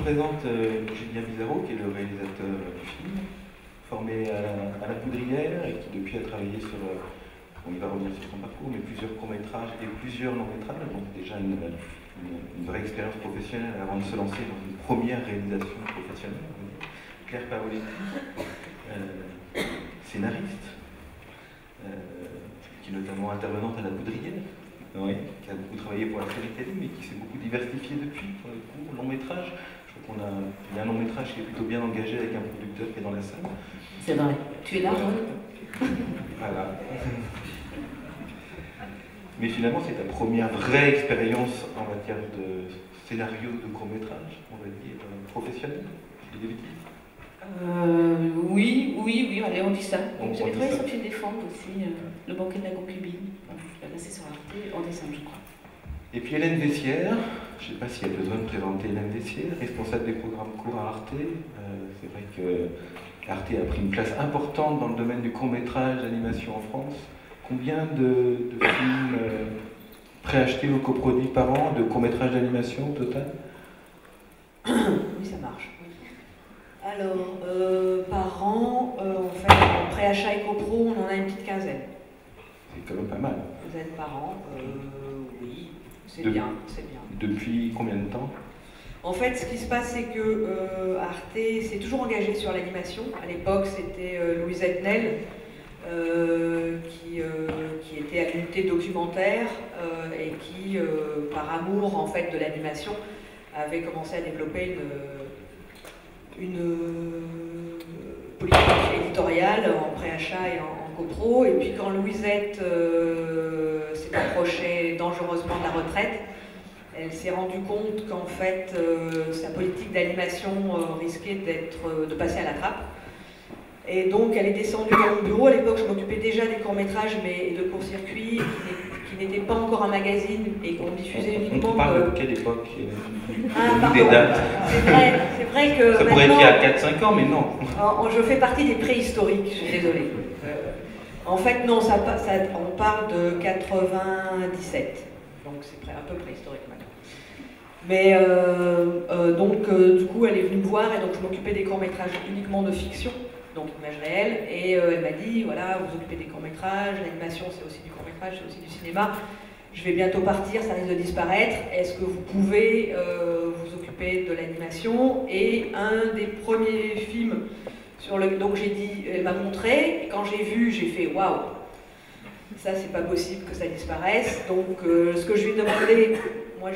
présente Julien Bizarro, qui est le réalisateur du film, formé à la Poudrière et qui depuis a travaillé sur, on y va revenir sur son parcours, mais plusieurs courts-métrages et plusieurs longs-métrages, donc déjà une vraie expérience professionnelle avant de se lancer dans une première réalisation professionnelle. Claire Paoletti, scénariste, qui est notamment intervenante à la Poudrière, oui, qui a beaucoup travaillé pour la série télé, mais qui s'est beaucoup diversifié depuis, pour le coup, long métrage. Je crois qu'il y a un long métrage qui est plutôt bien engagé avec un producteur qui est dans la salle. C'est vrai. Tu es là, Voilà. Mais finalement, c'est ta première vraie expérience en matière de scénario de court métrage, on va dire, professionnel. C'est des bêtises. Oui, allez, on dit ça. J'avais travaillé ça. sur Film Défendre aussi, Le banquet de la concubine. Là, c'est sur Arte, en décembre, je crois. Et puis Hélène Vessière, je ne sais pas s'il y a besoin de présenter Hélène Vessière, responsable des programmes courts à Arte. C'est vrai que Arte a pris une place importante dans le domaine du court-métrage d'animation en France. Combien de films préachetés ou coproduits par an, de courts-métrages d'animation au total? Oui, ça marche. Alors, par an, en fait, en préachat et copro, on en a une petite quinzaine. C'est quand même pas mal. Quinzaine par an, oui, c'est bien. Depuis combien de temps? En fait, ce qui se passe, c'est que Arte s'est toujours engagé sur l'animation. À l'époque, c'était Louise Etnel, qui était à l'unité documentaire et qui, par amour en fait de l'animation, avait commencé à développer une politique éditoriale en préachat et en copro. Et puis quand Louisette s'est approchée dangereusement de la retraite, elle s'est rendue compte qu'en fait sa politique d'animation risquait de passer à la trappe. Et donc elle est descendue dans mon bureau. À l'époque, je m'occupais déjà des courts-métrages et de court-circuits qui n'étaient pas encore un magazine et qu'on diffusait uniquement. On parle de quelle époque? Des dates. C'est vrai que ça pourrait être il y a 4-5 ans, mais non. Je fais partie des préhistoriques, je suis désolée. En fait, non, on parle de 97. Donc c'est un peu préhistorique maintenant. Mais du coup, elle est venue me voir et donc je m'occupais des courts-métrages uniquement de fiction, donc image réelle, et elle m'a dit, voilà, vous occupez des courts-métrages, l'animation c'est aussi du court-métrage, c'est aussi du cinéma, je vais bientôt partir, ça risque de disparaître, est-ce que vous pouvez vous occuper de l'animation? Et un des premiers films donc j'ai dit, elle m'a montré, et quand j'ai vu, j'ai fait, waouh, ça c'est pas possible que ça disparaisse, donc ce que je lui ai demandé, moi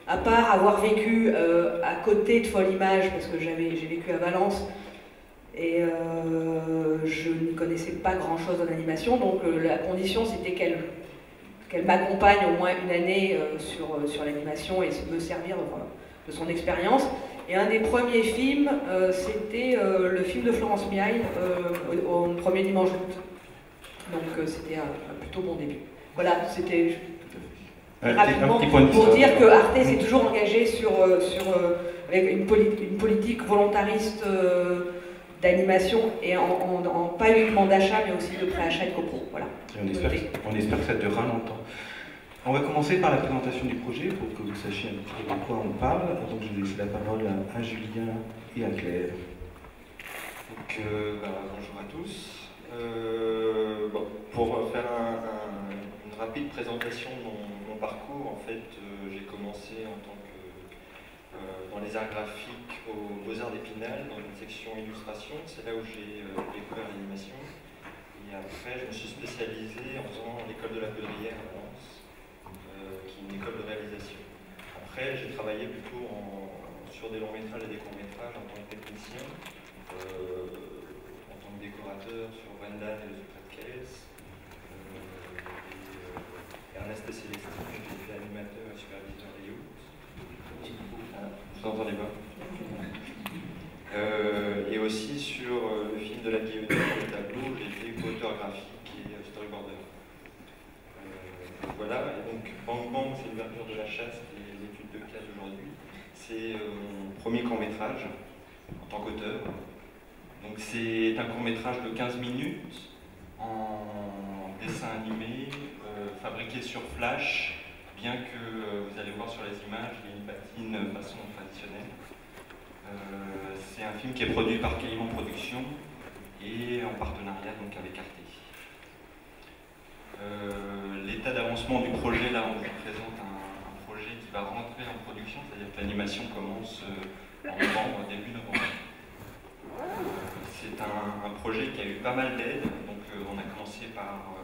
à part avoir vécu à côté de Folle Image, parce que j'ai vécu à Valence, et je n'y connaissais pas grand-chose en animation, donc la condition c'était qu'elle m'accompagne au moins une année sur l'animation et me servir de son expérience. Et un des premiers films, c'était le film de Florence Miaille, au premier dimanche d'août. Donc c'était un plutôt bon début. Voilà, c'était rapidement pour dire que Arte s'est toujours engagé avec une politique volontariste d'animation et pas uniquement d'achat mais aussi de préachat et de copro. Voilà. On espère que ça durera longtemps. On va commencer par la présentation du projet pour que vous sachiez un petit peu de quoi on parle. Donc je vais laisser la parole à Julien et à Claire. Donc, bonjour à tous. Pour faire une rapide présentation de mon parcours, en fait, j'ai commencé en tant que dans les arts graphiques aux Beaux-Arts d'Épinal, dans une section illustration. C'est là où j'ai découvert l'animation. Et après, je me suis spécialisé en faisant l'école de la Poudrière à Valence, qui est une école de réalisation. Après, j'ai travaillé plutôt sur des longs métrages et des courts métrages en tant que technicien, en tant que décorateur sur Wendan et le secret de Caisse, Ernest et Célestine, j'ai fait animateur et superviseur des youths. Vous entendez pas? Et aussi sur le film de la guillotine, le tableau, j'ai été auteur graphique et storyboarder. Voilà, et donc Bang Bang, c'est l'ouverture de la chasse et l'étude de cas d'aujourd'hui. C'est mon premier court-métrage en tant qu'auteur. Donc c'est un court-métrage de 15 minutes en dessin animé, fabriqué sur Flash, bien que vous allez voir sur les images, il y a une patine façon traditionnelle. C'est un film qui est produit par Caïman Productions et en partenariat donc avec Arte. L'état d'avancement du projet, là on vous présente un projet qui va rentrer en production, c'est-à-dire que l'animation commence en novembre, début novembre. C'est un projet qui a eu pas mal d'aides, donc on a commencé par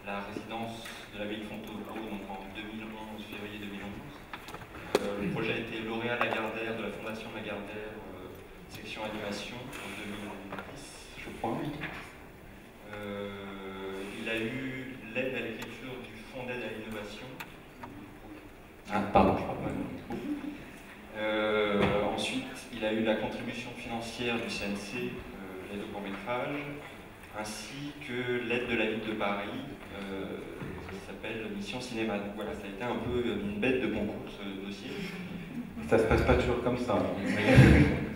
la résidence de la ville de Fontainebleau donc en 2011, février 2011. Le projet a été lauréat Lagardère de la Fondation Lagardère, section animation en 2010, je crois. Il a eu l'aide à l'écriture du Fonds d'aide à l'innovation. Ah, pardon, je crois pas. Ensuite, il a eu la contribution financière du CNC, l'aide au court-métrage, ainsi que l'aide de la ville de Paris, qui s'appelle Mission Cinéma. Donc voilà, ça a été un peu une bête de concours, ce dossier. Ça se passe pas toujours comme ça,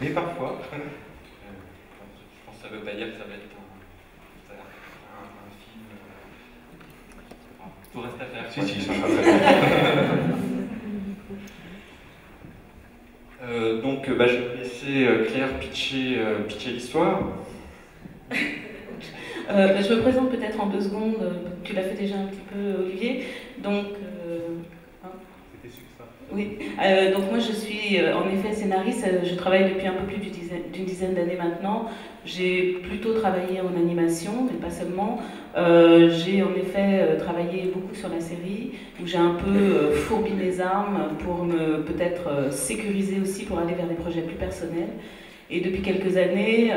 mais parfois. Je pense que ça veut pas dire que ça va être un film. Tout reste à faire. Si, si, ça sera très bien. Donc, je vais laisser Claire pitcher l'histoire. Je me présente peut-être en 2 secondes, tu l'as fait déjà un petit peu, Olivier. Donc, C'était succinct. oui. Donc moi je suis en effet scénariste, je travaille depuis un peu plus d'une dizaine d'années maintenant. J'ai plutôt travaillé en animation, mais pas seulement. J'ai en effet travaillé beaucoup sur la série, où j'ai un peu fourbi les armes pour me peut-être sécuriser aussi pour aller vers des projets plus personnels. Et depuis quelques années,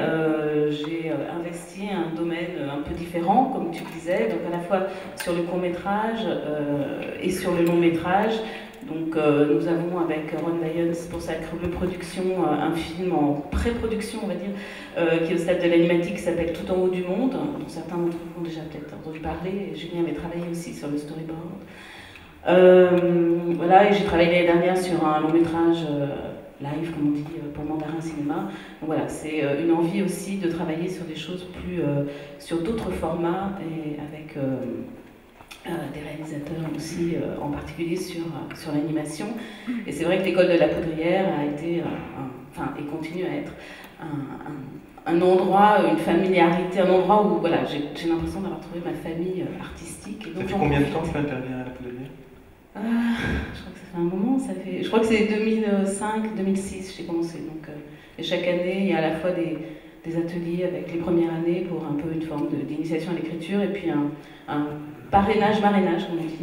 j'ai investi un domaine un peu différent, comme tu disais, donc à la fois sur le court-métrage et sur le long-métrage. Donc nous avons avec Ron Lyons pour Sacre Bleu Productions un film en pré-production, on va dire, qui est au stade de l'animatique, qui s'appelle Tout en haut du monde, dont certains d'entre vous ont déjà peut-être entendu parler. Et Julien avait travaillé aussi sur le storyboard. Voilà, et j'ai travaillé l'année dernière sur un long-métrage live, comme on dit, pour Mandarin Cinéma. Donc voilà, c'est une envie aussi de travailler sur des choses plus, sur d'autres formats et avec des réalisateurs aussi, en particulier sur l'animation. Et c'est vrai que l'école de la Poudrière a été, et continue à être un endroit, une familiarité, un endroit où voilà, j'ai l'impression d'avoir trouvé ma famille artistique. Et donc, ça fait combien de temps que tu interviens à la Poudrière? Je crois que ça fait un moment, je crois que c'est 2005-2006 j'ai commencé. Donc, et chaque année, il y a à la fois des ateliers avec les premières années pour un peu une forme d'initiation à l'écriture et puis un parrainage, marrainage, comme on dit,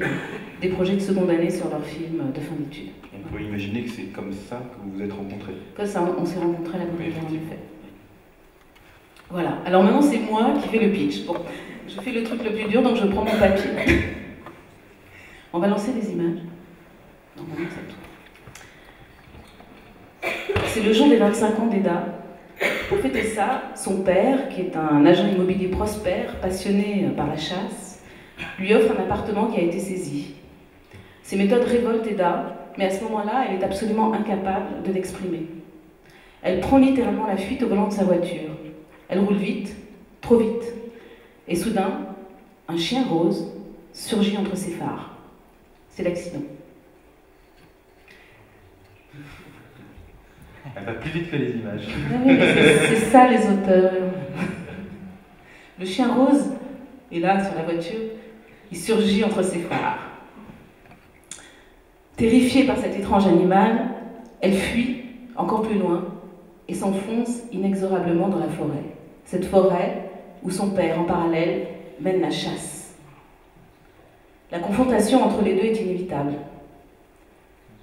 des projets de seconde année sur leurs films de fin d'études. On peut imaginer que c'est comme ça que vous vous êtes rencontrés. Comme ça, on s'est rencontrés à la Poudrière, en effet. Voilà. Alors maintenant, c'est moi qui fais le pitch. Bon, je fais le truc le plus dur, donc je prends mon papier. On va lancer des images. Normalement, c'est tout. C'est le jour des 25 ans d'Eda. Pour fêter ça, son père, qui est un agent immobilier prospère, passionné par la chasse, lui offre un appartement qui a été saisi. Ses méthodes révoltent Eda, mais à ce moment-là, elle est absolument incapable de l'exprimer. Elle prend littéralement la fuite au volant de sa voiture. Elle roule vite, trop vite. Et soudain, un chien rose surgit entre ses phares. C'est l'accident. Elle va plus vite que les images. Oui, c'est ça les auteurs. Le chien rose est là sur la voiture, il surgit entre ses phares. Terrifiée par cet étrange animal, elle fuit encore plus loin et s'enfonce inexorablement dans la forêt. Cette forêt où son père, en parallèle, mène la chasse. La confrontation entre les deux est inévitable.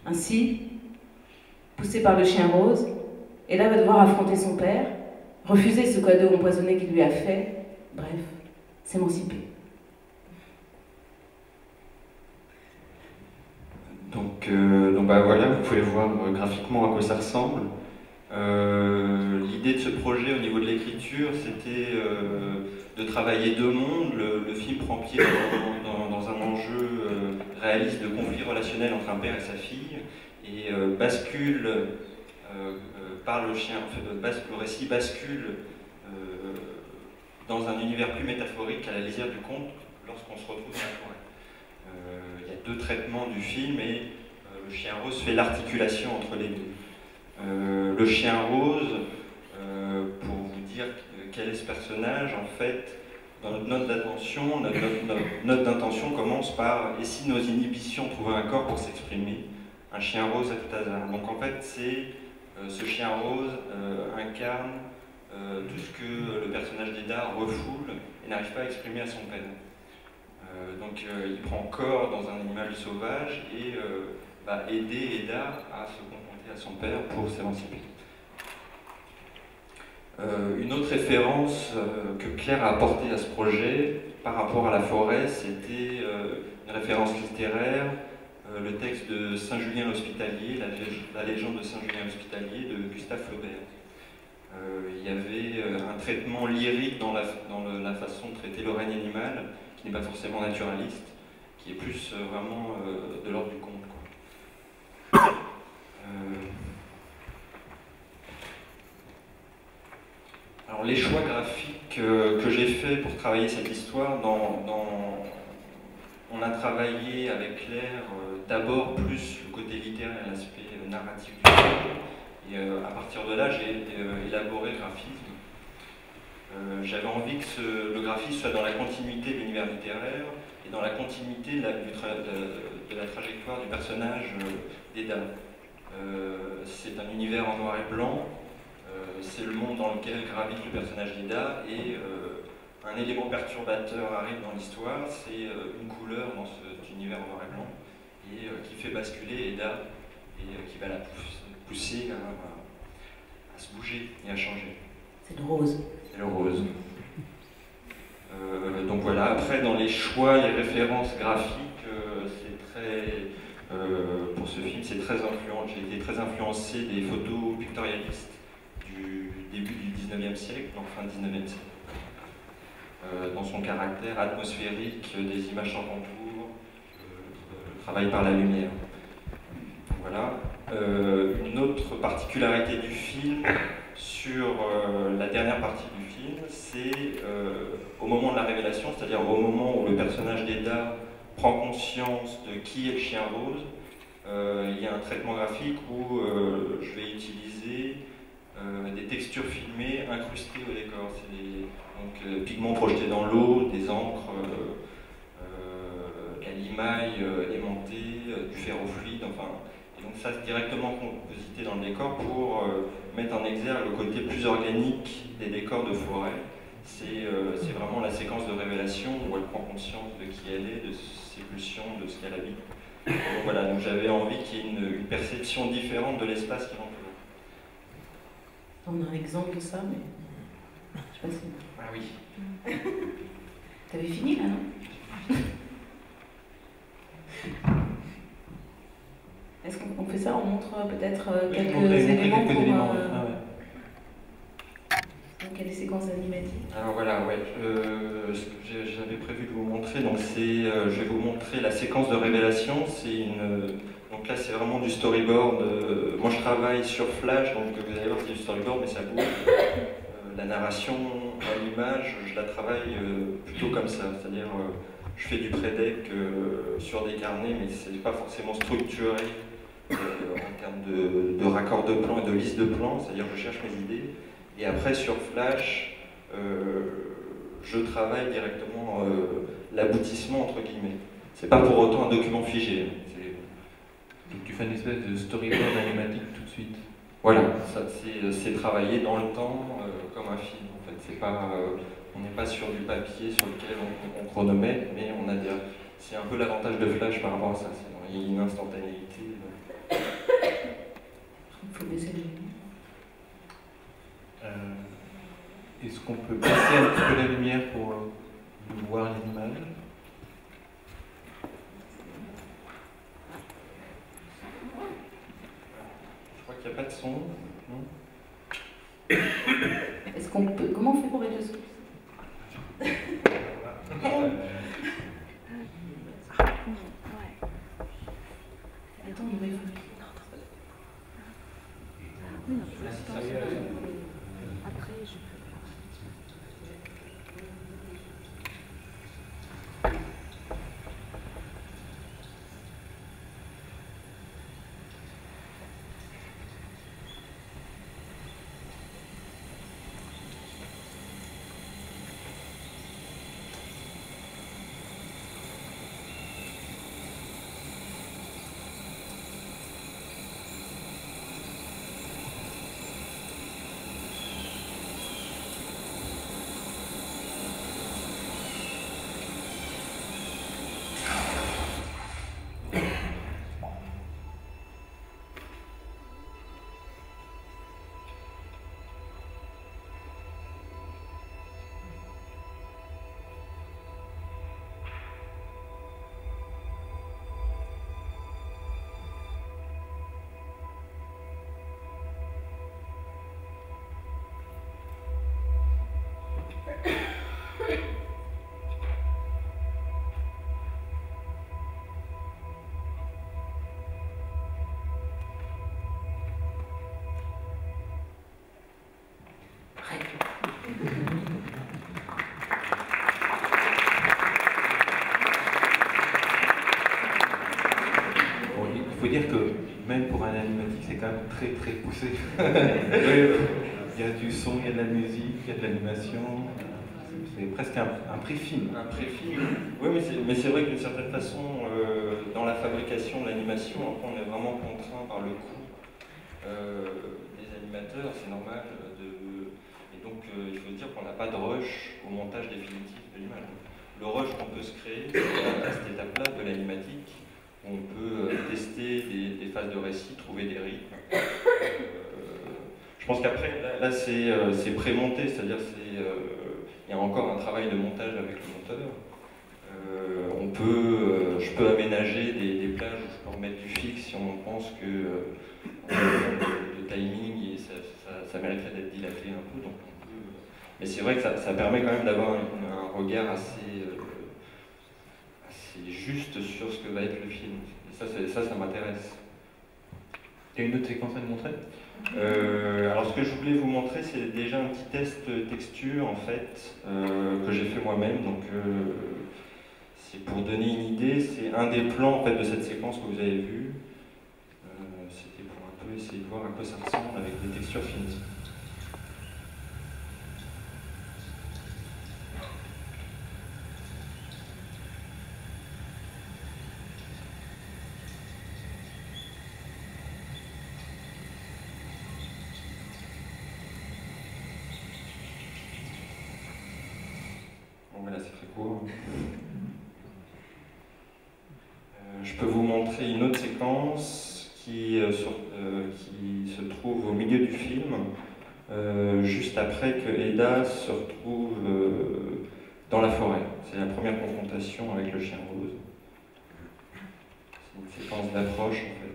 Ainsi, poussée par le chien rose, Eda va devoir affronter son père, refuser ce cadeau empoisonné qu'il lui a fait, bref, s'émanciper. Donc voilà, vous pouvez voir graphiquement à quoi ça ressemble. L'idée de ce projet au niveau de l'écriture, c'était de travailler 2 mondes. Le film prend pied dans un enjeu réaliste de conflit relationnel entre un père et sa fille, et bascule par le chien, en fait, le récit bascule dans un univers plus métaphorique à la lisière du conte lorsqu'on se retrouve dans la forêt. Il y a 2 traitements du film et le chien rose fait l'articulation entre les deux. Le chien rose, pour vous dire quel est ce personnage, en fait, dans notre note d'attention, notre note d'intention commence par « Et si nos inhibitions trouvaient un corps pour s'exprimer ?» Un chien rose à tout hasard. Donc en fait, ce chien rose incarne tout ce que le personnage d'Eda refoule et n'arrive pas à exprimer à son peine. Donc il prend corps dans un animal sauvage et va aider Eda à se confronter à son père pour s'émanciper. Une autre référence que Claire a apportée à ce projet par rapport à la forêt, c'était une référence littéraire, le texte de Saint-Julien l'Hospitalier, la légende de Saint-Julien l'Hospitalier de Gustave Flaubert. Il y avait un traitement lyrique dans la façon de traiter le règne animal, qui n'est pas forcément naturaliste, qui est plus vraiment de l'ordre du conte, quoi. Alors les choix graphiques que j'ai faits pour travailler cette histoire, on a travaillé avec Claire d'abord plus le côté littéraire, l'aspect narratif du film, et à partir de là j'ai élaboré le graphisme. J'avais envie que le graphisme soit dans la continuité de l'univers littéraire et dans la continuité de la trajectoire du personnage d'Eda. C'est un univers en noir et blanc. C'est le monde dans lequel gravite le personnage d'Eda et un élément perturbateur arrive dans l'histoire, c'est une couleur dans cet univers en noir et blanc et qui fait basculer Eda et qui va la pousser à se bouger et à changer. C'est le rose. C'est le rose. Donc voilà, après dans les choix, les références graphiques, c'est très, pour ce film, c'est très influent. J'ai été très influencé des photos pictorialistes du début du 19e siècle, donc fin 19e siècle. Dans son caractère atmosphérique, des images sans contour, le travail par la lumière. Voilà. Une autre particularité du film, sur la dernière partie du film, c'est au moment de la révélation, c'est-à-dire au moment où le personnage d'Eda prend conscience de qui est le chien rose, il y a un traitement graphique où je vais utiliser des textures filmées incrustées au décor. C'est des pigments projetés dans l'eau, des encres, de la limaille aimantée, du ferrofluide, enfin. Et donc ça, c'est directement composité dans le décor pour mettre en exergue le côté plus organique des décors de forêt. C'est vraiment la séquence de révélation où elle prend conscience de qui elle est, de ses pulsions, de ce qu'elle habite. Donc voilà, donc j'avais envie qu'il y ait une perception différente de l'espace qui l'entoure. On a un exemple de ça, mais je sais pas si... Ah oui. T'avais fini là, non? Est-ce qu'on fait ça? On montre peut-être quelques éléments pour... Donc il y a des séquences animatiques. Alors voilà, ouais, ce que j'avais prévu de vous montrer, donc je vais vous montrer la séquence de révélation. Donc là c'est vraiment du storyboard. Moi je travaille sur Flash, donc vous allez voir c'est du storyboard mais ça bouge. La narration à l'image, je la travaille plutôt comme ça, c'est-à-dire je fais du pré-deck sur des carnets mais c'est pas forcément structuré en termes de raccord de plan et de liste de plans, c'est-à-dire je cherche mes idées. Et après, sur Flash, je travaille directement l'aboutissement, entre guillemets. C'est pas pour autant un document figé. Donc tu fais une espèce de storyboard animatique tout de suite. Voilà, c'est travaillé dans le temps comme un film. En fait, on n'est pas sur du papier sur lequel on chronomètre, mais c'est un peu l'avantage de Flash par rapport à ça. Il y a une instantanéité. Il faut baisser les lumières. Est-ce qu'on peut baisser un petit peu la lumière pour voir les images? Je crois qu'il n'y a pas de son, non? Est-ce qu'on peut... Comment on fait pour mettre le son? Attends, on va Après, je peux. pour un animatique, c'est quand même très très poussé. Il y a du son, il y a de la musique, il y a de l'animation. C'est presque un pré-film. Un pré-film. Oui, mais c'est vrai que d'une certaine façon, dans la fabrication de l'animation, on est vraiment contraint par le coût des animateurs, c'est normal. Et donc, il faut dire qu'on n'a pas de rush au montage définitif de l'image. Le rush qu'on peut se créer à cette étape-là de l'animatique, où on peut tester des phases de récit, trouver des rythmes. Je pense qu'après, là c'est pré-monté, c'est-à-dire il y a encore un travail de montage avec le monteur. Je peux aménager des plages où je peux remettre du fixe si on pense que le timing ça mériterait d'être dilaté un peu. Donc mais c'est vrai que ça permet quand même d'avoir un regard assez juste sur ce que va être le film. Et ça m'intéresse. Il y a une autre séquence à nous montrer ? Alors ce que je voulais vous montrer, c'est déjà un petit test texture en fait que j'ai fait moi-même. Donc c'est pour donner une idée, c'est un des plans en fait de cette séquence que vous avez vue. C'était pour un peu essayer de voir à quoi ça ressemble avec des textures finies. Voilà, c'est très court. Je peux vous montrer une autre séquence qui se trouve au milieu du film, juste après que Eda se retrouve dans la forêt. C'est la première confrontation avec le chien rose. C'est une séquence d'approche en fait.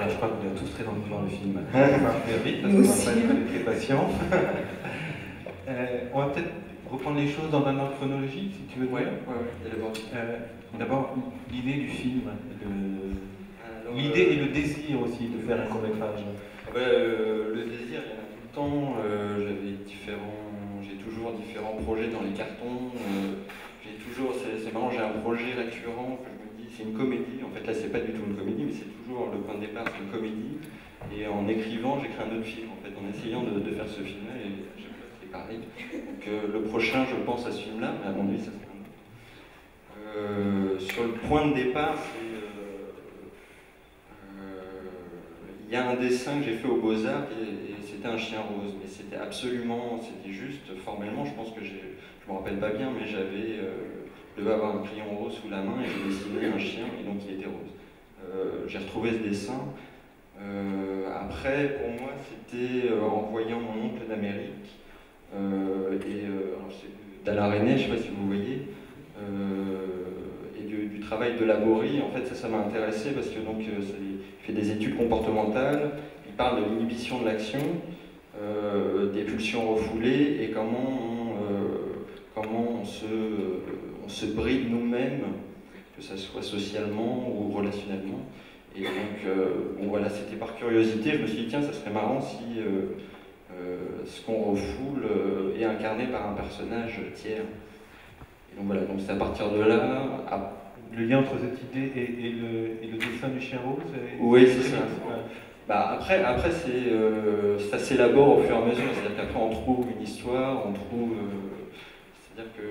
Je crois qu'on est tous très envie de voir le film. On va faire vite parce qu'on va pas être très patient. On va peut-être reprendre les choses dans un ordre chronologique, si tu veux. Ouais. D'abord, l'idée du film, l'idée et le désir aussi de faire un court-métrage. Le désir, il y en a tout le temps. J'ai toujours différents projets dans les cartons. C'est marrant, j'ai un projet récurrent que je me dis, c'est une comédie. En fait, là, c'est pas du tout une comédie, mais c'est toujours le point de départ, c'est une comédie. Et en écrivant, j'écris un autre film, en fait, en essayant de faire ce film-là. Et à chaque fois, c'est pareil. Donc, le prochain, je pense à ce film-là, mais à mon avis, ça serait un autre. Sur le point de départ, il y a un dessin que j'ai fait aux Beaux-Arts et c'était un chien rose. Mais c'était juste, formellement, je pense que je me rappelle pas bien, mais je devais avoir un crayon rose sous la main et j'ai dessiné un chien et donc il était rose. J'ai retrouvé ce dessin. Après, pour moi, c'était en voyant mon oncle d'Amérique d'Alain Resnais, je ne sais pas si vous voyez, et du travail de Laborie. En fait, ça m'a intéressé parce que donc, il fait des études comportementales, il parle de l'inhibition de l'action, des pulsions refoulées et comment on se bride nous-mêmes, que ce soit socialement ou relationnellement. Et donc, voilà, c'était par curiosité, je me suis dit, tiens, ça serait marrant si ce qu'on refoule est incarné par un personnage tiers. Et donc voilà, donc c'est à partir de là... Le lien entre cette idée et le dessin du chien rose Oui, c'est ça. Après ça s'élabore au fur et à mesure, c'est-à-dire qu'après on trouve une histoire, on trouve... c'est-à-dire que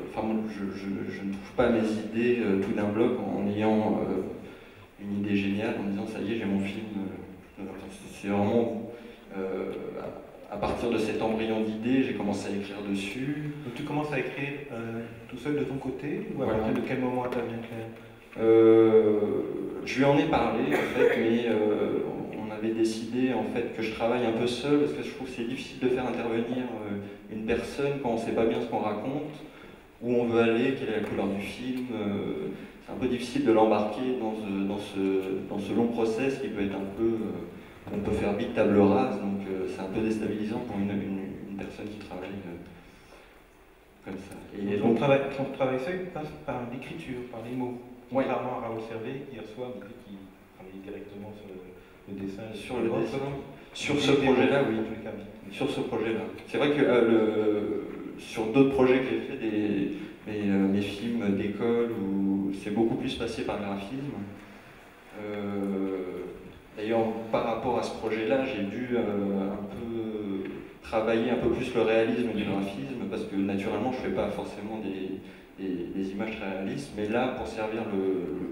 enfin, je ne trouve pas mes idées tout d'un bloc en ayant une idée géniale, en disant ça y est, j'ai mon film. C'est vraiment... à partir de cet embryon d'idée, j'ai commencé à écrire dessus. Donc tu commences à écrire tout seul de ton côté, ou à Voilà. partir de quel moment intervient Claire? Je lui en ai parlé en fait, mais on avait décidé en fait que je travaille un peu seul parce que je trouve que c'est difficile de faire intervenir une personne quand on ne sait pas bien ce qu'on raconte, où on veut aller, quelle est la couleur du film. C'est un peu difficile de l'embarquer dans ce long process qui peut être un peu... on peut faire vite table rase, donc c'est un peu déstabilisant pour une personne qui travaille comme ça. Et ton travail seul passe par l'écriture, par les mots. Ouais. Contrairement à Raoul Servet, qui hier soir me dit qu'il travaillait directement sur le dessin. Sur le dessin. Comment Sur ce projet-là, oui. En tous les cas, oui. Sur ce projet-là. C'est vrai que sur d'autres projets que j'ai fait, mes films d'école, où c'est beaucoup plus passé par le graphisme. D'ailleurs, par rapport à ce projet-là, j'ai dû un peu travailler un peu plus le réalisme du graphisme, parce que naturellement, je ne fais pas forcément des images très réalistes, mais là, pour servir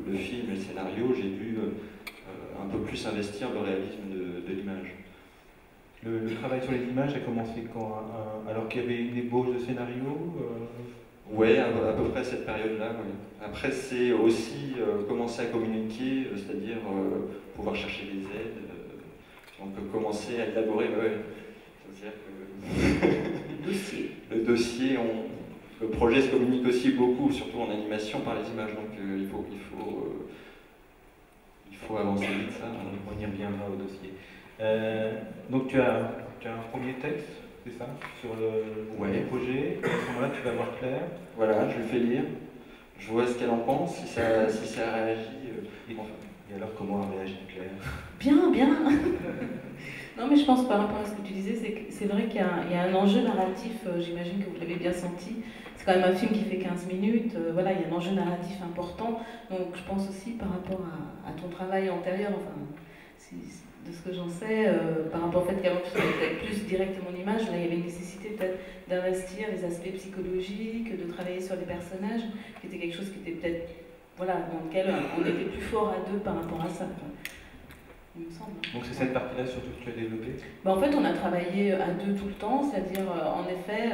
le film et le scénario, j'ai dû un peu plus investir le réalisme de l'image. Le travail sur les images a commencé quand? Alors qu'il y avait une ébauche de scénario Ouais, à peu près cette période-là, oui. Après, c'est aussi commencer à communiquer, c'est-à-dire pouvoir chercher des aides, donc commencer à élaborer, c'est-à-dire que le dossier, le projet se communique aussi beaucoup, surtout en animation, par les images, donc il faut avancer vite ça. On y reviendra au dossier. Donc tu as un premier texte, c'est ça, sur le projet. À ce moment-là, tu vas voir Claire. Voilà, je lui fais lire. Je vois ce qu'elle en pense, si ça réagit. Et alors, comment a réagi Claire? Bien, bien. Non, mais je pense par rapport à ce que tu disais, c'est vrai qu'il y a un enjeu narratif, j'imagine que vous l'avez bien senti. C'est quand même un film qui fait 15 minutes, voilà, il y a un enjeu narratif important. Donc je pense aussi par rapport à ton travail antérieur, enfin, de ce que j'en sais, par rapport au fait qu'avant tu travaillais plus directement l'image, là il y avait une nécessité peut-être d'investir les aspects psychologiques, de travailler sur les personnages, qui était quelque chose qui était peut-être, voilà, dans lequel on était plus fort à deux par rapport à ça. Il me semble. Donc c'est cette partie-là surtout que tu as développée? En fait, on a travaillé à deux tout le temps, c'est-à-dire, en effet,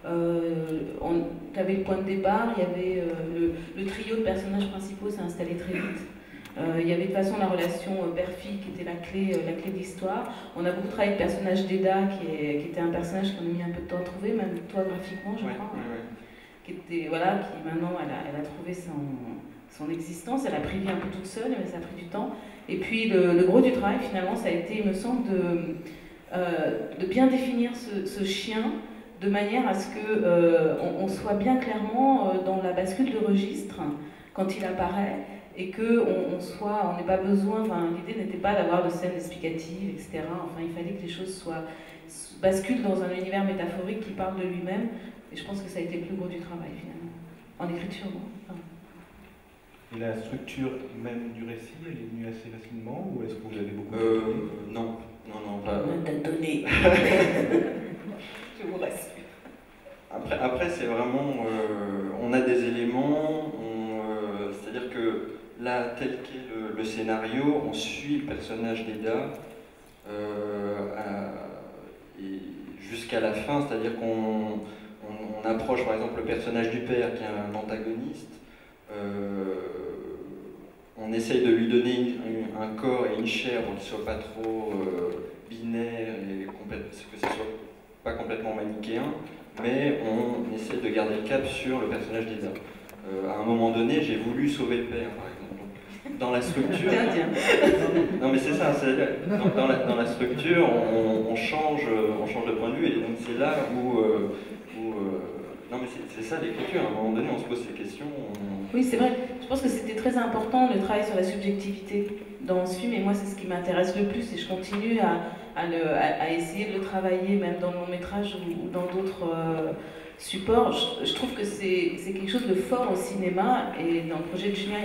tu avais le point de départ, il y avait le trio de personnages principaux s'est installé très vite. Il y avait de toute façon la relation père-fille qui était la clé de l'histoire. On a beaucoup travaillé le personnage d'Eda, qui était un personnage qu'on a mis un peu de temps à trouver, même toi graphiquement, je crois. Qui était, voilà, qui maintenant, elle a trouvé son existence, elle a pris vie un peu toute seule, mais ça a pris du temps. Et puis le gros du travail, finalement, ça a été, il me semble, de bien définir ce chien, de manière à ce qu'on soit bien clairement dans la bascule de registre quand il apparaît, et qu'on n'ait pas besoin, enfin, l'idée n'était pas d'avoir de scènes explicatives, etc. Enfin, il fallait que les choses basculent dans un univers métaphorique qui parle de lui-même, et je pense que ça a été le plus gros du travail, finalement, en écriture. Enfin. Et la structure même du récit, elle est venue assez facilement, ou est-ce que vous avez beaucoup Non, pas. On t'a donné. Je vous rassure. Après c'est vraiment, on a des éléments, c'est-à-dire que là, tel qu'est le scénario, on suit le personnage d'Eda jusqu'à la fin, c'est-à-dire qu'on approche par exemple le personnage du père qui est un antagoniste, on essaye de lui donner un corps et une chair pour qu'il ne soit pas trop binaire et que ce soit pas complètement manichéen, mais on essaie de garder le cap sur le personnage d'Eda. À un moment donné, j'ai voulu sauver le père, par exemple. Dans la structure... Non mais c'est ça, dans la structure, on change de point de vue, et donc c'est là où non mais c'est ça l'écriture, à un moment donné on se pose ces questions. Oui, c'est vrai, je pense que c'était très important le travail sur la subjectivité dans ce film, et moi c'est ce qui m'intéresse le plus, et je continue à essayer de le travailler même dans le long métrage ou dans d'autres supports. Je trouve que c'est quelque chose de fort au cinéma, et dans le projet de Julien,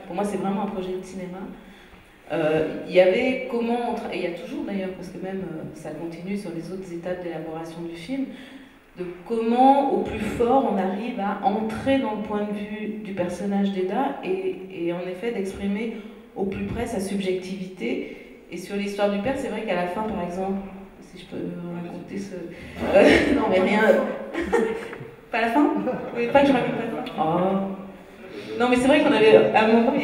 pour moi c'est vraiment un projet de cinéma. Il y avait comment, et il y a toujours d'ailleurs, parce que même ça continue sur les autres étapes d'élaboration du film, de comment au plus fort on arrive à entrer dans le point de vue du personnage d'Eda et en effet d'exprimer au plus près sa subjectivité. Et sur l'histoire du père, c'est vrai qu'à la fin, par exemple, si je peux raconter ce... non mais rien... Pas la fin? Vous voulez pas que je raconte la fin? Oh. Non mais c'est vrai qu'on avait, à un moment,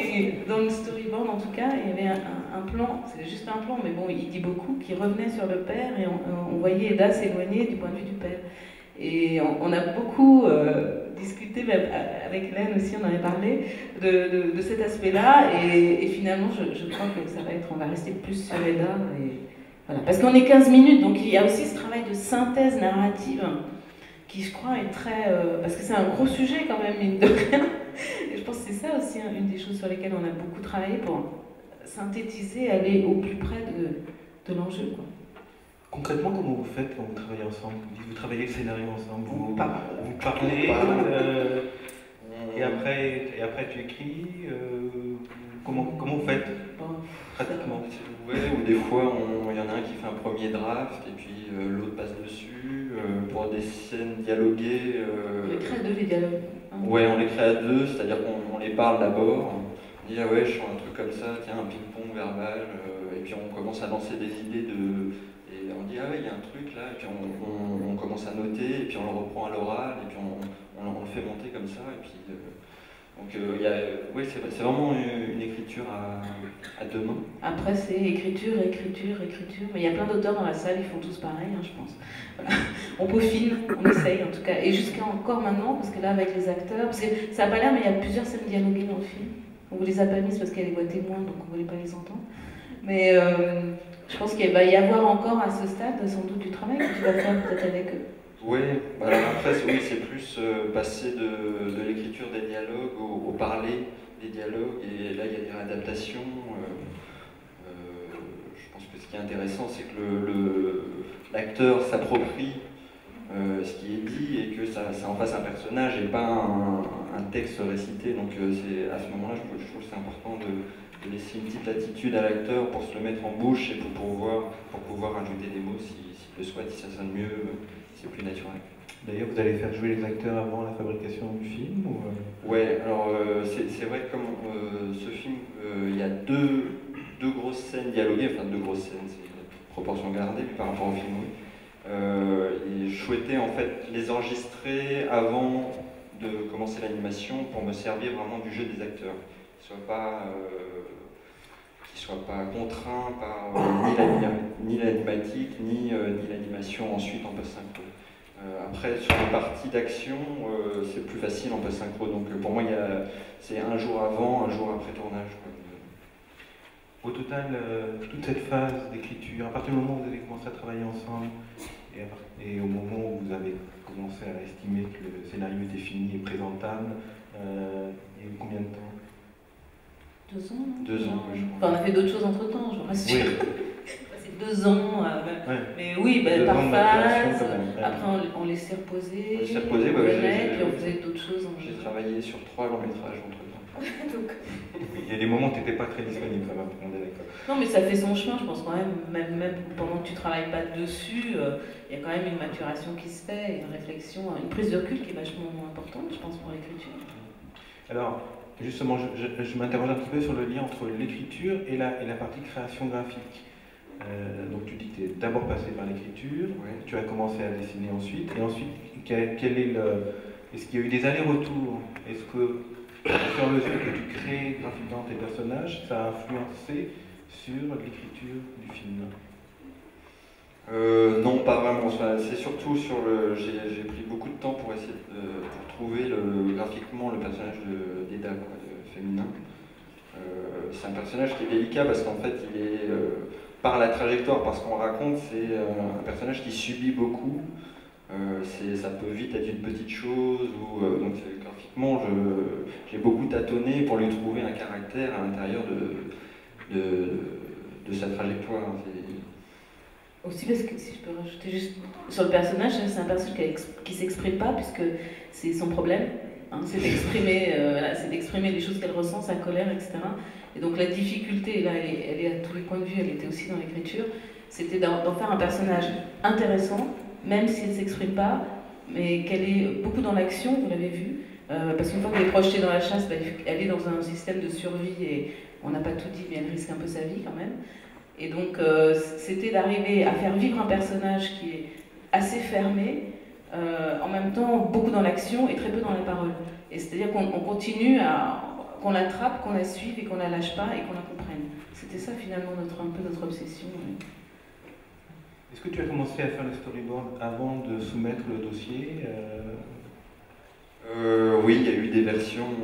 dans le storyboard en tout cas, il y avait un plan, c'est juste un plan, mais bon, il dit beaucoup, qui revenait sur le père et on voyait Eda s'éloigner du point de vue du père. Et on a beaucoup discuté, même avec Hélène aussi, on en avait parlé, de cet aspect-là. Et finalement, je crois que ça va être, on va rester plus sur Eda. Voilà. Parce qu'on est 15 minutes, donc il y a aussi ce travail de synthèse narrative qui, je crois, est très... parce que c'est un gros sujet quand même, mine de rien. Et je pense que c'est ça aussi une des choses sur lesquelles on a beaucoup travaillé pour synthétiser, aller au plus près de l'enjeu, quoi. Concrètement, comment vous faites quand vous travaillez ensemble? Vous travaillez le scénario ensemble, vous parlez, et après tu écris, comment vous faites pratiquement? Ouais, ou des fois, il y en a un qui fait un premier draft, et puis l'autre passe dessus, pour des scènes dialoguées. On les crée à deux, les dialogues. Ouais, on les crée à deux, c'est-à-dire qu'on les parle d'abord, on dit ah ouais, je sens un truc comme ça, tiens, un ping-pong verbal, et puis on commence à lancer des idées et on dit ah ouais, il y a un truc là, et puis on commence à noter, et puis on le reprend à l'oral, et puis on le fait monter comme ça, et puis oui, c'est vraiment une écriture à deux mains. Après, c'est écriture. Mais il y a plein d'auteurs dans la salle, ils font tous pareil, je pense. Voilà. On peaufine, on essaye en tout cas. Et jusqu'à encore maintenant, parce que là, avec les acteurs, parce que ça n'a pas l'air, mais il y a plusieurs scènes dialoguées dans le film. On vous les a pas mises parce qu'il y a les voix témoins, donc on ne voulait pas les entendre. Mais je pense qu'il va y avoir encore à ce stade, sans doute, du travail que tu vas faire peut-être avec eux. Oui, après, oui, c'est plus passer de l'écriture des dialogues au parler des dialogues, et là, il y a des réadaptations. Je pense que ce qui est intéressant, c'est que l'acteur s'approprie ce qui est dit, et que ça en fasse un personnage et pas un texte récité. Donc à ce moment-là, je trouve que c'est important de laisser une petite latitude à l'acteur pour se le mettre en bouche et pour pouvoir ajouter des mots s'il le souhaite, si ça sonne mieux. C'est plus naturel. D'ailleurs, vous allez faire jouer les acteurs avant la fabrication du film ou Ouais, alors c'est vrai que comme ce film, il y a deux grosses scènes dialoguées, enfin deux grosses scènes, c'est une proportion gardée, mais par rapport au film, oui. Et je souhaitais en fait les enregistrer avant de commencer l'animation pour me servir vraiment du jeu des acteurs, qu'ils ne soient pas contraints par ni l'animatique, ni l'animation ensuite en post-synchro. Après, sur les parties d'action, c'est plus facile en post-synchro. Donc pour moi, c'est un jour avant, un jour après tournage, quoi. Au total, toute cette phase d'écriture, à partir du moment où vous avez commencé à travailler ensemble et au moment où vous avez commencé à estimer que le scénario était fini et présentable, il y a eu combien de temps? 2 ans, non? 2 ans, oui, je crois. Enfin, on a fait d'autres choses entre-temps, je vous rassure. Oui. C'est 2 ans, ouais. mais oui, par phase. Après, on laissait reposer, On laissait reposer, puis on faisait d'autres choses. J'ai travaillé sur 3 longs métrages entre-temps. Donc... Il y a des moments où tu n'étais pas très disponible, ça va, on est d'accord. Non, mais ça fait son chemin, je pense quand même pendant que tu ne travailles pas dessus, il y a quand même une maturation qui se fait, une réflexion, une prise de recul qui est vachement importante, je pense, pour l'écriture. Alors, justement, je m'interroge un petit peu sur le lien entre l'écriture et la partie création graphique. Donc tu dis que tu es d'abord passé par l'écriture, ouais. Tu as commencé à dessiner ensuite, et ensuite, est-ce qu'il y a eu des allers-retours? Est-ce que, au fur et à mesure que tu crées graphiquement tes personnages, ça a influencé sur l'écriture du film? Non, pas vraiment. Enfin, c'est surtout sur j'ai pris beaucoup de temps pour essayer pour trouver graphiquement le personnage d'Eda, féminin. C'est un personnage qui est délicat parce qu'en fait, il est par la trajectoire, parce qu'on raconte, c'est un personnage qui subit beaucoup. Ça peut vite être une petite chose, donc graphiquement, j'ai beaucoup tâtonné pour lui trouver un caractère à l'intérieur de sa trajectoire. Aussi parce que, si je peux rajouter juste sur le personnage, c'est un personnage qui ne s'exprime pas puisque c'est son problème. hein, c'est d'exprimer voilà, c'est d'exprimer les choses qu'elle ressent, sa colère, etc. Et donc la difficulté, là, elle est à tous les points de vue, elle était aussi dans l'écriture, c'était d'en faire un personnage intéressant, même si elle ne s'exprime pas, mais qu'elle est beaucoup dans l'action, vous l'avez vu, parce qu'une fois qu'elle est projetée dans la chasse, bah, elle est dans un système de survie, et on n'a pas tout dit, mais elle risque un peu sa vie quand même. Et donc c'était d'arriver à faire vivre un personnage qui est assez fermé, en même temps beaucoup dans l'action et très peu dans la parole. Et c'est-à-dire qu'on continue à... qu'on l'attrape, qu'on la suive et qu'on la lâche pas et qu'on la comprenne. C'était ça finalement un peu notre obsession. Est-ce que tu as commencé à faire le storyboard avant de soumettre le dossier Oui, il y a eu des versions.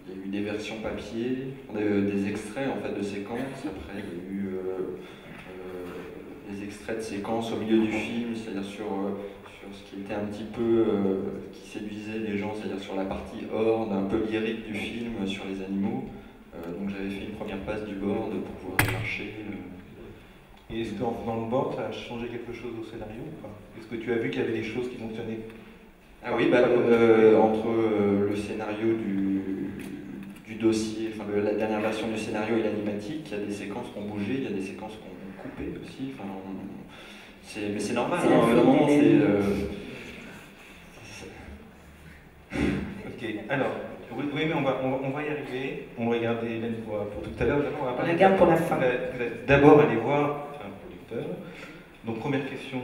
Il y a eu des versions papier, des extraits en fait de séquences. Après, il y a eu des extraits de séquences au milieu du film, c'est-à-dire sur ce qui était un petit peu qui séduisait les gens, c'est-à-dire sur la partie horde, un peu lyrique du film sur les animaux. Donc j'avais fait une première passe du board pour pouvoir marcher. Et est-ce qu'en faisant le board, ça a changé quelque chose au scénario ou pas? Est-ce que tu as vu qu'il y avait des choses qui fonctionnaient? Ah oui, entre le scénario du dossier, enfin la dernière version du scénario et l'animatique, il y a des séquences qui ont bougé, il y a des séquences qui ont coupé aussi. Enfin, mais c'est normal, hein, vraiment, Ok, alors, oui, mais on va y arriver. On va regarder Hélène pour tout à l'heure. On la garde pour la fin. Vous êtes d'abord aller voir un producteur. Donc, première question,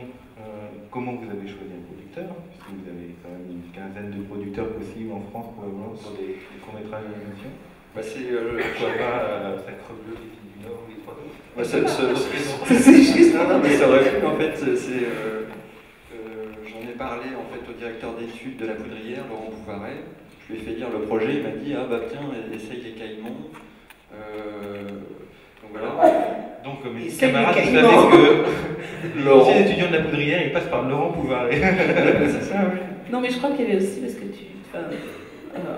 comment vous avez choisi un producteur? Puisque vous avez quand même une quinzaine de producteurs possibles en France pour des courts-métrages d'animation. Pourquoi pas Sacre Bleu, les filles du Nord, les trois autres? C'est juste. Non, mais ça aurait pu, en fait, j'en ai parlé en fait au directeur d'études de la Poudrière, Laurent Pouvaret. Je lui ai fait lire le projet, il m'a dit ah bah tiens, essaye les caïmans. Donc voilà. Donc mes camarades, vous savez que l'ancien étudiant de la Poudrière, il passe par Laurent Pouvaret. C'est ça, oui. Non, mais je crois qu'il y avait aussi, parce que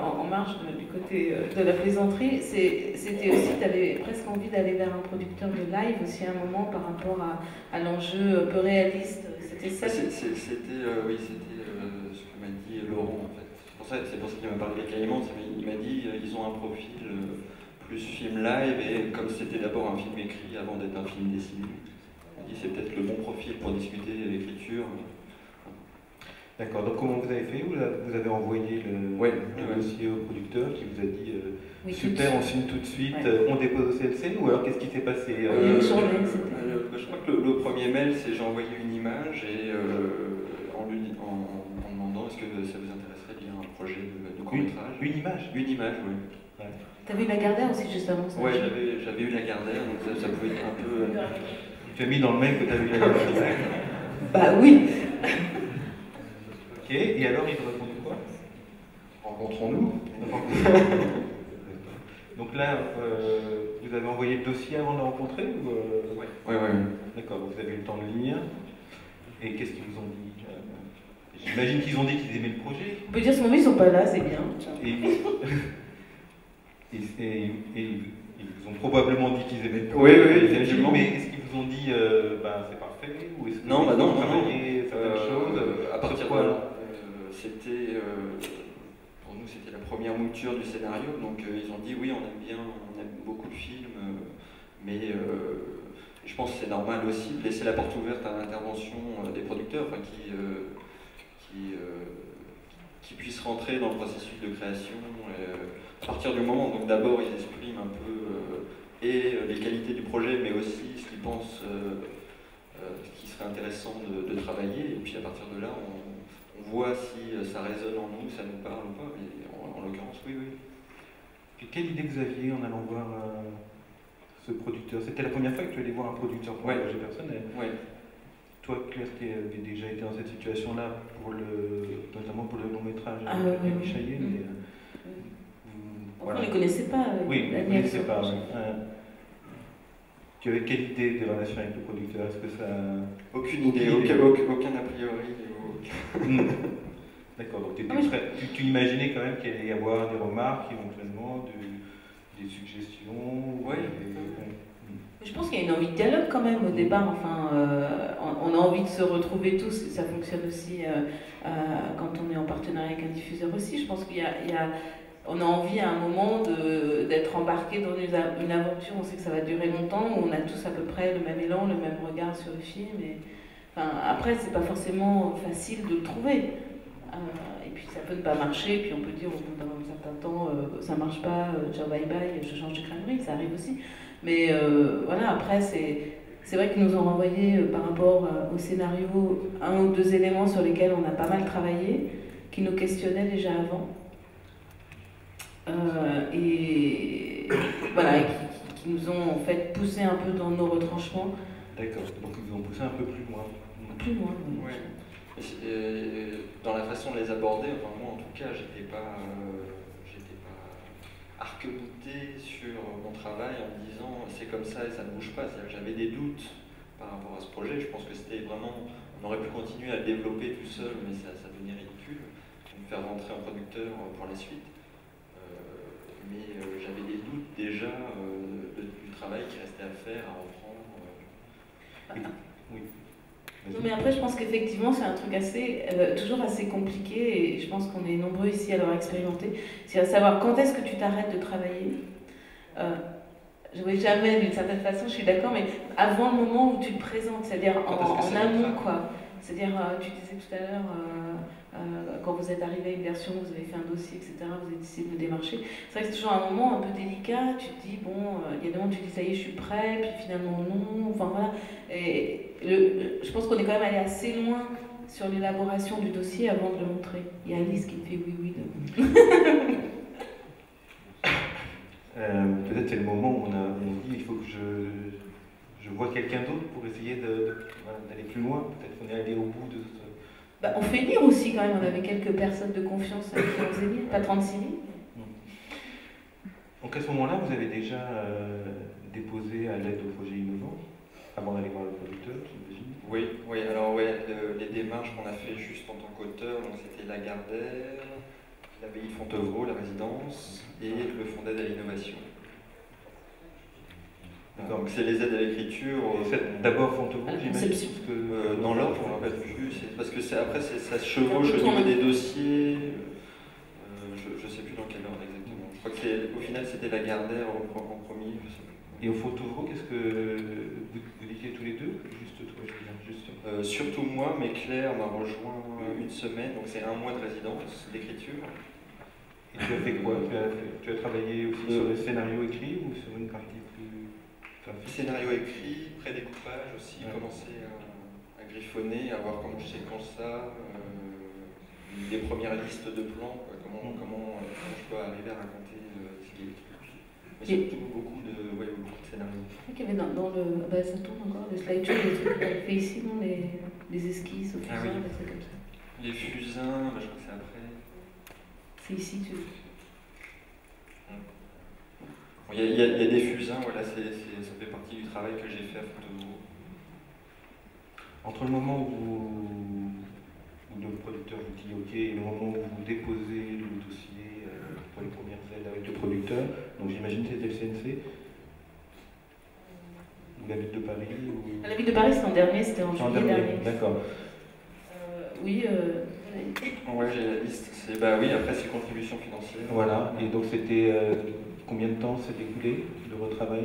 en marge du côté de la plaisanterie, c'était aussi, tu avais presque envie d'aller vers un producteur de live aussi à un moment par rapport à l'enjeu peu réaliste. C'était ça? C'était ce que m'a dit Laurent en fait. C'est pour ça qu'il m'a parlé des Caïmans. Il m'a dit ils ont un profil plus film live et comme c'était d'abord un film écrit avant d'être un film dessiné, il m'a dit c'est peut-être le bon profil pour discuter de l'écriture. D'accord, donc comment vous avez fait? Vous avez envoyé le dossier au producteur qui vous a dit super, on signe tout de suite, on dépose au CLC, ou alors qu'est-ce qui s'est passé? Je crois que le premier mail, c'est j'ai envoyé une image et en demandant est-ce que ça vous intéresserait bien un projet de court-métrage. Une image? Une image, oui. Ouais. T'avais eu Lagardère aussi juste avant ça? Oui, j'avais eu Lagardère, donc ça pouvait être un peu... Tu as mis dans le mail que tu as eu Lagardère? Bah oui. Ok, et alors il te répondit quoi? Rencontrons-nous. Donc là, vous avez envoyé le dossier avant de le rencontrer ou Oui. D'accord, donc vous avez eu le temps de lire. Et qu'est-ce qu'ils vous ont dit? J'imagine qu'ils ont dit qu'ils aimaient le projet. On peut dire ce moment ils sont pas là, c'est bien. Et ils vous ont probablement dit qu'ils aimaient le projet. Oui, effectivement. Mais est-ce qu'ils vous ont dit c'est parfait? Ou est-ce que non, vous non. travaillé certaines choses? À partir de là, c'était... pour nous, c'était la première mouture du scénario. Donc ils ont dit oui, on aime beaucoup le film, mais je pense que c'est normal aussi de laisser la porte ouverte à l'intervention des producteurs, qui puissent rentrer dans le processus de création à partir du moment. Donc d'abord, ils expriment un peu les qualités du projet, mais aussi ce qu'ils pensent qui serait intéressant de travailler. Et puis à partir de là, on voit si ça résonne en nous, ça nous parle ou pas. Mais en l'occurrence, oui. Et quelle idée vous aviez en allant voir ce producteur? C'était la première fois que tu allais voir un producteur pour un projet personnel? Oui. Toi, Claire, tu avais déjà été dans cette situation-là, notamment pour le long-métrage avec Michaïe. On ne les connaissait pas. Oui, on ne les connaissait pas. Tu avais quelle idée des relations avec le producteur? Est-ce que ça... Aucune idée, aucun a priori. D'accord, donc tu imaginais quand même qu'il allait y avoir des remarques, éventuellement, des suggestions? Oui. Je pense qu'il y a une envie de dialogue quand même au départ. Enfin, on a envie de se retrouver tous, et ça fonctionne aussi quand on est en partenariat avec un diffuseur aussi. Je pense on a envie à un moment d'être embarqué dans une aventure, on sait que ça va durer longtemps, où on a tous à peu près le même élan, le même regard sur le film. Enfin, après, c'est pas forcément facile de le trouver. Et puis ça peut ne pas marcher, puis on peut dire au bout d'un certain temps, ça marche pas, ciao bye bye, je change de crèmerie, ça arrive aussi. Mais voilà, après, c'est vrai qu'ils nous ont renvoyé par rapport au scénario un ou deux éléments sur lesquels on a pas mal travaillé, qui nous questionnaient déjà avant. Et voilà, qui nous ont en fait poussé un peu dans nos retranchements. D'accord, donc ils vous ont poussé un peu plus loin. Plus loin, oui. Ouais. Dans la façon de les aborder, enfin moi en tout cas, j'étais pas arc-bouté sur mon travail en me disant c'est comme ça et ça ne bouge pas. C'est-à-dire que j'avais des doutes par rapport à ce projet. Je pense que c'était vraiment, on aurait pu continuer à le développer tout seul, mais ça devenait ridicule. Me faire rentrer en producteur pour la suite. Mais j'avais des doutes déjà du travail qui restait à faire, à reprendre. Oui. Non, mais après, je pense qu'effectivement, c'est un truc toujours assez compliqué, et je pense qu'on est nombreux ici à l'avoir expérimenté. C'est à savoir quand est-ce que tu t'arrêtes de travailler. Je ne vais jamais, d'une certaine façon, je suis d'accord, mais avant le moment où tu te présentes, c'est-à-dire en amont, quoi. C'est-à-dire, tu disais tout à l'heure, quand vous êtes arrivé à une version, vous avez fait un dossier, etc., vous avez décidé de me démarcher. C'est vrai que c'est toujours un moment un peu délicat, tu te dis, bon, il y a des moments où tu dis, ça y est, je suis prêt, puis finalement non, enfin voilà. Et je pense qu'on est quand même allé assez loin sur l'élaboration du dossier avant de le montrer. Il y a Alice qui me fait oui, oui. Peut-être c'est le moment où on dit, il faut que je vois quelqu'un d'autre pour essayer d'aller plus loin. Peut-être qu'on est allé au bout de ce... On fait lire aussi quand même, on avait quelques personnes de confiance qui ont fait lire, pas 36 000. Donc à ce moment-là, vous avez déjà déposé à l'aide au projet innovant, avant d'aller voir le producteur, j'imagine. Oui, alors les démarches qu'on a fait juste en tant qu'auteur, donc c'était Lagardère, l'abbaye de Fontevraud, la résidence, et le fonds d'aide à l'innovation. D'accord. Donc c'est les aides à l'écriture. D'abord Fontevraud, j'imagine. Dans l'ordre, je ne me rappelle plus. Parce que après, ça se chevauche au niveau des dossiers. Je ne sais plus dans quel ordre exactement. Je crois qu'au final, c'était Lagardère en premier. Je sais plus. Et au Fontevraud, qu'est-ce que vous étiez tous les deux? Juste toi, je veux dire, juste. Surtout moi, mais Claire m'a rejoint une semaine, donc c'est un mois de résidence d'écriture. Et tu as fait quoi? Tu as travaillé aussi sur le scénario écrit ou sur une partie plus graphique? Scénario écrit, pré-découpage aussi, commencer à griffonner, à voir comment je séquence ça, les premières listes de plans, quoi, comment je peux arriver à raconter ce qui est trucs. Mais surtout beaucoup de scénarios. Il y avait dans le... ça tourne encore, les slideshows, les trucs qu'on fait ici, non, les esquisses au fusain, des trucs comme ça. Les fusains, je crois que c'est après. C'est ici, tu veux. Il y a des fusains, voilà, ça fait partie du travail que j'ai fait à Fontevraud. Entre le moment où le producteur vous dit OK et le moment où vous déposez le dossier pour les premières aides avec le producteur, donc j'imagine que c'était le CNC ou la ville de Paris ou... La ville de Paris, c'était en dernier, c'était en juillet dernier. D'accord. Oui, ouais, j'ai la liste. Oui, après c'est contribution financière. Voilà, et donc c'était combien de temps s'est écoulé de votre travail?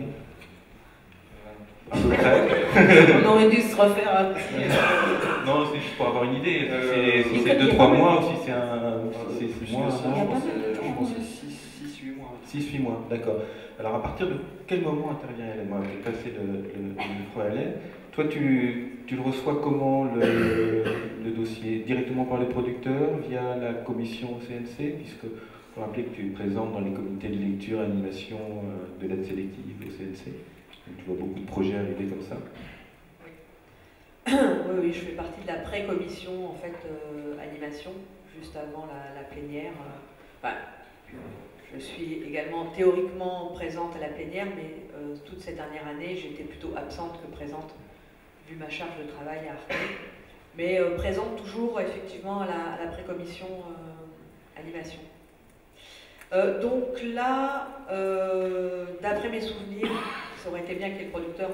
À peu près. On aurait dû se refaire un petit... Non, c'est juste pour avoir une idée. Si c'est 2-3 mois ou si c'est 6 mois, je pense que c'est 6-8 mois. 6-8 mois, d'accord. Alors à partir de quel moment intervient Hélène? Moi, je vais passer le micro à Hélène. Toi, tu le reçois comment le dossier? Directement par les producteurs, via la commission CNC, puisque il faut rappeler que tu es présente dans les comités de lecture et animation de l'aide sélective au CNC. Donc, tu vois beaucoup de projets arriver comme ça. Oui, je fais partie de la pré-commission en fait animation, juste avant la plénière. Je suis également théoriquement présente à la plénière, mais toute cette dernière année, j'étais plutôt absente que présente, vu ma charge de travail à Arte. Mais présente toujours effectivement à la pré-commission animation. Donc là, d'après mes souvenirs, ça aurait été bien qu'il y ait le producteur,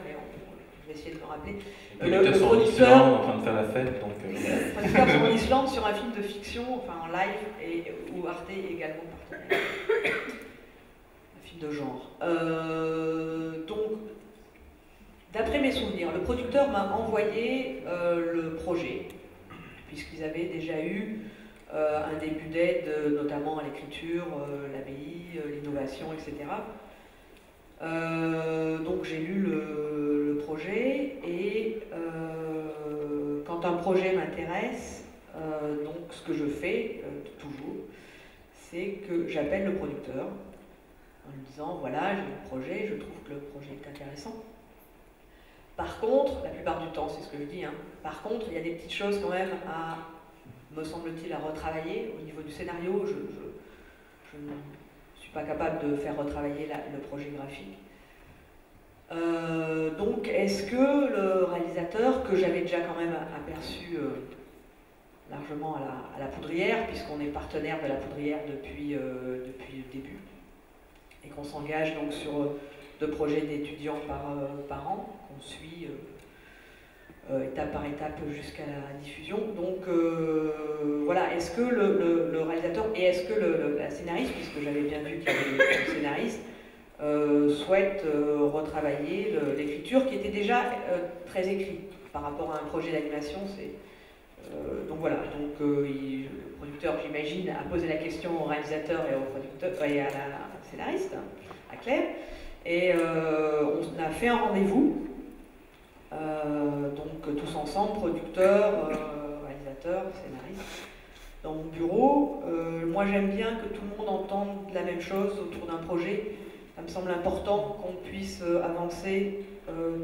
mais je vais essayer de me rappeler. Les producteurs sont en Islande en train de faire la fête, donc... Les producteurs sont en Islande sur un film de fiction, enfin en live, où Arte est également partenaire. Un film de genre. Donc, d'après mes souvenirs, le producteur m'a envoyé le projet, puisqu'ils avaient déjà eu un début d'aide, notamment à l'écriture, l'ABI, l'innovation, etc. Donc j'ai lu le projet et quand un projet m'intéresse, donc ce que je fais toujours, c'est que j'appelle le producteur en lui disant voilà, j'ai le projet, je trouve que le projet est intéressant. Par contre, la plupart du temps, c'est ce que je dis, hein, par contre, il y a des petites choses quand même à, me semble-t-il, à retravailler au niveau du scénario. Je ne suis pas capable de faire retravailler le projet graphique. Donc, est-ce que le réalisateur, que j'avais déjà quand même aperçu largement à la Poudrière, puisqu'on est partenaire de la Poudrière depuis le début, et qu'on s'engage donc sur 2 projets d'étudiants par an, qu'on suit étape par étape jusqu'à la diffusion. Donc voilà, est-ce que le réalisateur et est-ce que la scénariste, puisque j'avais bien vu qu'il y avait un scénariste, souhaite retravailler l'écriture qui était déjà très écrite par rapport à un projet d'animation. Donc voilà, donc le producteur, j'imagine, a posé la question au réalisateur et au producteur et à la scénariste, à Claire, et on a fait un rendez-vous. Donc tous ensemble, producteurs, réalisateurs, scénaristes, dans mon bureau. Moi j'aime bien que tout le monde entende la même chose autour d'un projet. Ça me semble important qu'on puisse avancer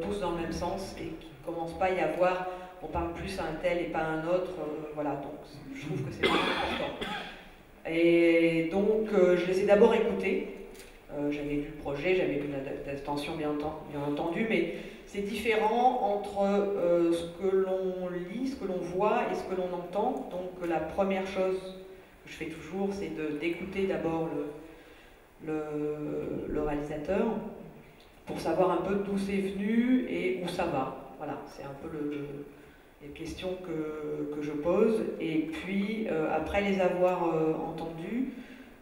tous dans le même sens et qu'il ne commence pas à y avoir, on parle plus à un tel et pas à un autre. Voilà, donc je trouve que c'est vraiment important. Et donc je les ai d'abord écoutés. J'avais lu le projet, j'avais lu l'attention bien entendu, mais c'est différent entre ce que l'on lit, ce que l'on voit et ce que l'on entend. Donc la première chose que je fais toujours, c'est d'écouter d'abord le réalisateur pour savoir un peu d'où c'est venu et où ça va. Voilà, c'est un peu les questions que je pose. Et puis, après les avoir entendus,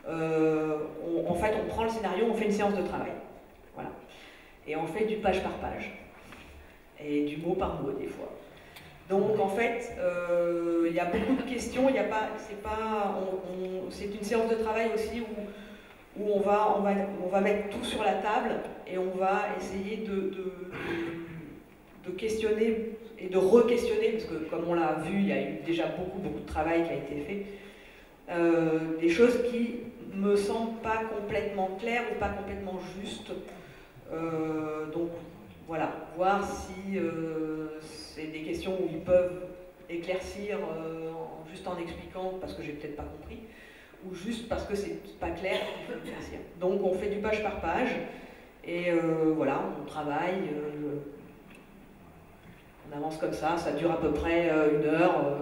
en fait, on prend le scénario, on fait une séance de travail. Voilà. Et on fait du page par page. Et du mot par mot, des fois. Donc, en fait, il y a beaucoup de questions. C'est une séance de travail aussi où on va mettre tout sur la table et on va essayer de questionner et de re-questionner, parce que comme on l'a vu, il y a eu déjà beaucoup de travail qui a été fait, des choses qui me semblent pas complètement claires ou pas complètement justes. Donc voilà, voir si c'est des questions où ils peuvent éclaircir juste en expliquant parce que j'ai peut-être pas compris, ou juste parce que c'est pas clair qu'il faut éclaircir. Donc on fait du page par page et voilà, on travaille. On avance comme ça dure à peu près 1 heure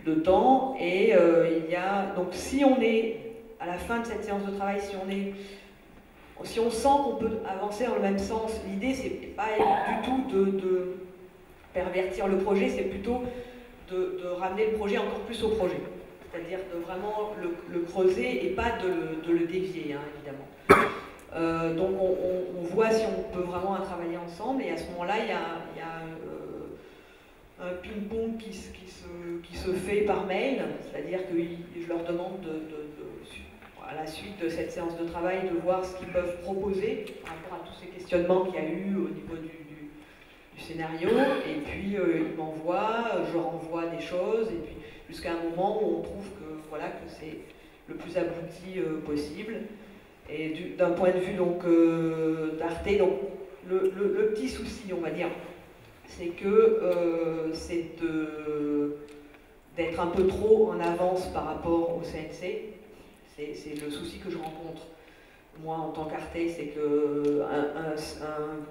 de temps. Et il y a. Donc si on est, à la fin de cette séance de travail, si on sent qu'on peut avancer dans le même sens, l'idée c'est pas du tout de pervertir le projet, c'est plutôt de ramener le projet encore plus au projet. C'est-à-dire de vraiment le creuser et pas de le dévier, hein, évidemment. Donc on voit si on peut vraiment travailler ensemble, et à ce moment-là il y a un ping-pong qui se fait par mail, c'est-à-dire que je leur demande à la suite de cette séance de travail de voir ce qu'ils peuvent proposer par rapport à tous ces questionnements qu'il y a eu au niveau du scénario, et puis ils m'envoient, je renvoie des choses, et puis jusqu'à un moment où on trouve que c'est le plus abouti possible. Et d'un point de vue d'Arte, donc le petit souci, on va dire, c'est que c'est d'être un peu trop en avance par rapport au CNC. C'est le souci que je rencontre moi en tant qu'Arte, c'est qu'un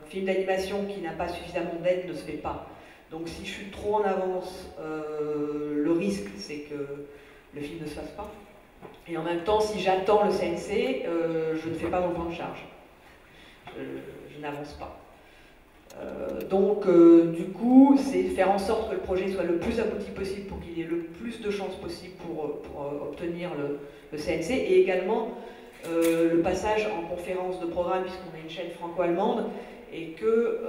film d'animation qui n'a pas suffisamment d'aide ne se fait pas. Donc si je suis trop en avance, le risque c'est que le film ne se fasse pas. Et en même temps, si j'attends le CNC, je ne fais pas mon plan de charge. Je n'avance pas. Donc, du coup, c'est faire en sorte que le projet soit le plus abouti possible pour qu'il y ait le plus de chances possible pour obtenir le CNC, et également le passage en conférence de programme, puisqu'on a une chaîne franco-allemande, et que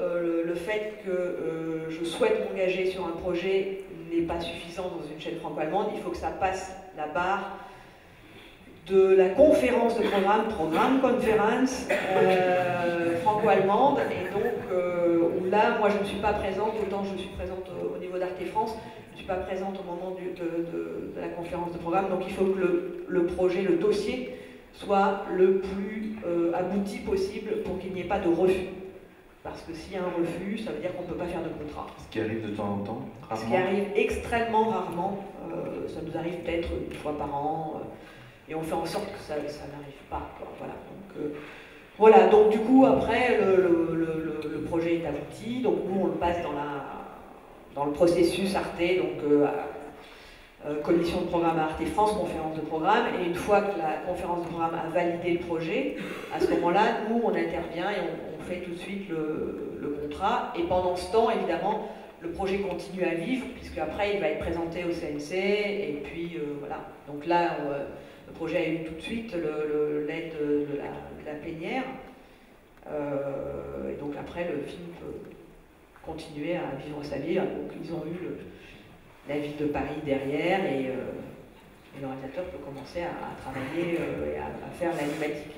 le fait que je souhaite m'engager sur un projet n'est pas suffisant dans une chaîne franco-allemande, il faut que ça passe la barre de la conférence de programme conférence franco-allemande, et donc où là, moi je ne suis pas présente, autant je suis présente au niveau d'Arte France, je ne suis pas présente au moment de la conférence de programme, donc il faut que le projet, le dossier, soit le plus abouti possible pour qu'il n'y ait pas de refus. Parce que s'il y a un refus, ça veut dire qu'on ne peut pas faire de contrat. Ce qui arrive de temps en temps, rarement. Ce qui arrive extrêmement rarement, ça nous arrive peut-être une fois par an, et on fait en sorte que ça n'arrive pas, quoi. Voilà. Donc, voilà, donc du coup, après, le projet est abouti, donc nous on le passe dans le processus Arte, donc commission de programme à Arte France, conférence de programme, et une fois que la conférence de programme a validé le projet, à ce moment-là, nous on intervient et on fait tout de suite le contrat, et pendant ce temps, évidemment, le projet continue à vivre, puisque après il va être présenté au CNC, et puis voilà. Donc là, le projet a eu tout de suite l'aide de la plénière, et donc après le film peut continuer à vivre sa vie. Donc ils ont eu la ville de Paris derrière, et le réalisateur peut commencer à travailler et à faire l'animatique.